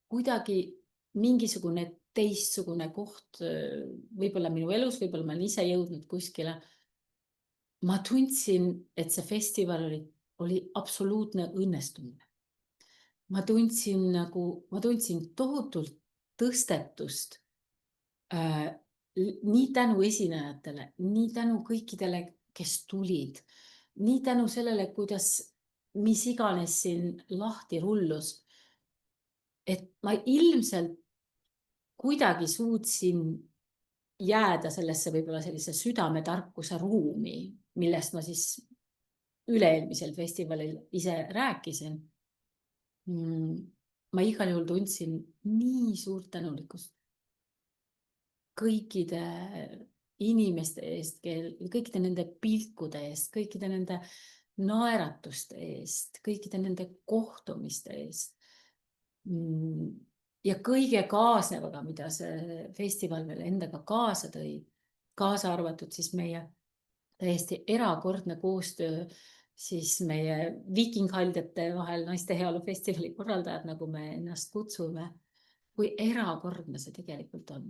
kuidagi mingisugune teistsugune koht võib-olla minu elus, võib-olla ma olen ise jõudnud kuskile. Ma tundsin, et see festival oli absoluutne õnnestumine. Ma tundsin tohutult tõstetust nii tänu esinejatele, nii tänu kõikidele, kes tulid, nii tänu sellele, kuidas mis iganes siin lahti rullus. Et ma ilmselt kuidagi suutsin jääda sellesse võib-olla sellise südametarkuse ruumi, millest ma siis üle-eelmisel festivalil ise rääkisin. Ma igal juhul tundsin nii suurt tänulikkust kõikide inimeste eest, kõikide nende pilkude eest, kõikide nende naeratuste eest, kõikide nende kohtumiste eest. Ja kõige kaasnevaga, mida see festival veel endaga kaasa tõi, kaasa arvatud siis meie täiesti erakordne koostöö siis meie viikinghaldjate vahel, Naiste Heaolu Festivali korraldajad, nagu me ennast kutsume. kui erakordne see tegelikult on.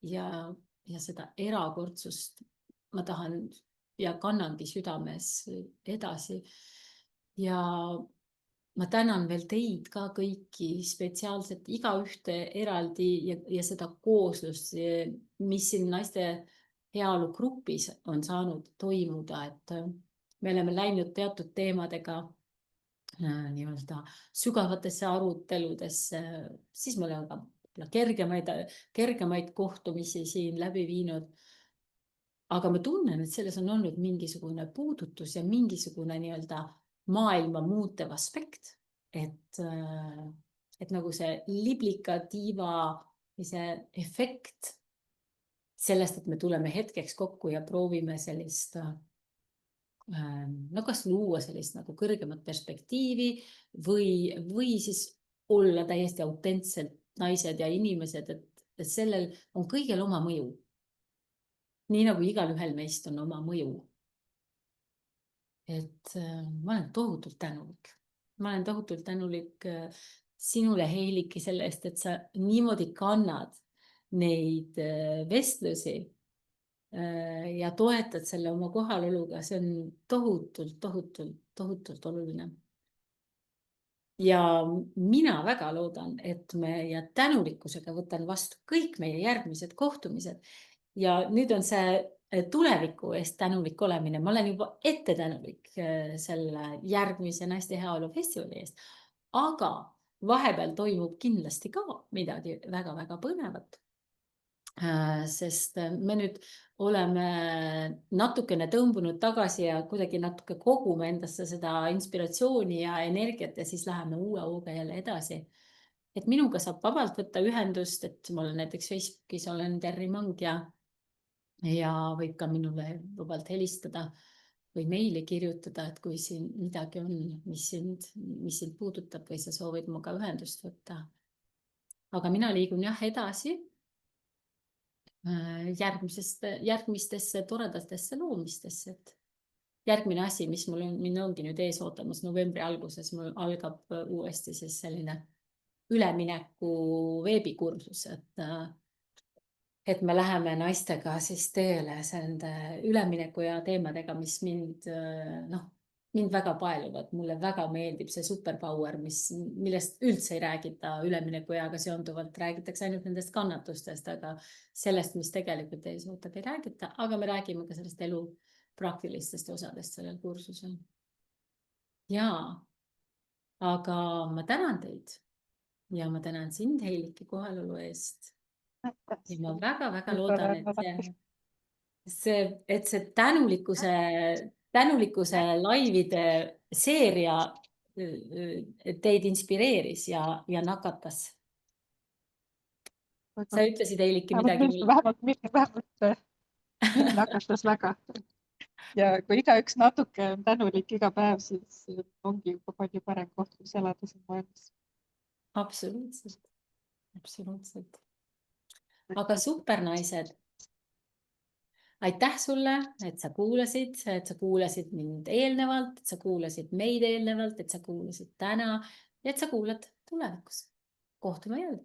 Ja seda erakordsust ma tahan ja kannangi südames edasi. Ja ma tänan veel teid ka kõiki spetsiaalselt, igaühte eraldi ja seda kooslust, mis siin naiste heaolu grupis on saanud toimuda, et me oleme läinud teatud teemadega nii-öelda sügavatesse aruteludesse, siis me oleme ka kergemaid kohtumisi siin läbi viinud. Aga ma tunnen, et selles on olnud mingisugune puudutus ja mingisugune nii-öelda maailma muutev aspekt, et nagu see liblikatiiva see efekt sellest, et me tuleme hetkeks kokku ja proovime sellist no kas luua sellist nagu kõrgemat perspektiivi või siis olla täiesti autentselt naised ja inimesed, et sellel on kõigel oma mõju. Nii nagu igalühel meist on oma mõju. Et ma olen tohutult tänulik. Ma olen tohutult tänulik sinule, Heiliki, selle eest, et sa niimoodi kannad neid vestlusi ja toetad selle oma kohaloluga. See on tohutult oluline. Ja mina väga loodan, et me ja tänulikkusega võtan vastu kõik meie järgmised kohtumised. Ja nüüd on see tuleviku eest tänulik olemine. Ma olen juba ette tänulik selle järgmise Naiste Heaolu festivali eest. Aga vahepeal toimub kindlasti ka midagi väga-väga põnevat. Sest me nüüd oleme natukene tõmbunud tagasi ja kuidagi natuke kogume endasse seda inspiratsiooni ja energiat ja siis läheme uue hooga jälle edasi. Et minuga saab vabalt võtta ühendust, et ma olen näiteks Facebookis, olen Terri Mang ja võib ka minule vabalt helistada või meili kirjutada, et kui siin midagi on, mis sind puudutab või sa soovid muga ühendust võtta. Aga mina liigun edasi järgmistesse toredatesse loomistesse. Et järgmine asi, mis mul ongi nüüd ees ootamas novembri alguses, mul algab uuesti siis selline ülemineku veebikursus, et me läheme naistega siis teele selle ülemineku ja teemadega, mis mind väga paeluvad. Mulle väga meeldib see superpower, millest üldse ei räägita üleminekueaga seonduvalt, räägitakse ainult nendest kannatustest, aga sellest, mis tegelikult ees ootab, ei räägita, aga me räägime ka sellest elu praktilistest osadest sellel kursusel. Jaa, aga ma tänan teid ja ma tänan sind, Heiliki, kohalolu eest. Ja ma väga-väga loodan, et see tänulikkuse laivide seeria teid inspireeris ja nakatas. Sa ütlesid, Heiliki, midagi. Vähemalt mind nakatas väga. Ja kui igaüks natuke on tänulik iga päev, siis ongi juba palju parem koht, kus elada siin maailmas. Absoluutselt. Aga super, naised. Aitäh sulle, et sa kuulasid mind eelnevalt, et sa kuulasid meid eelnevalt, et sa kuulasid täna ja et sa kuulad tulevikus. Kohtume jälle.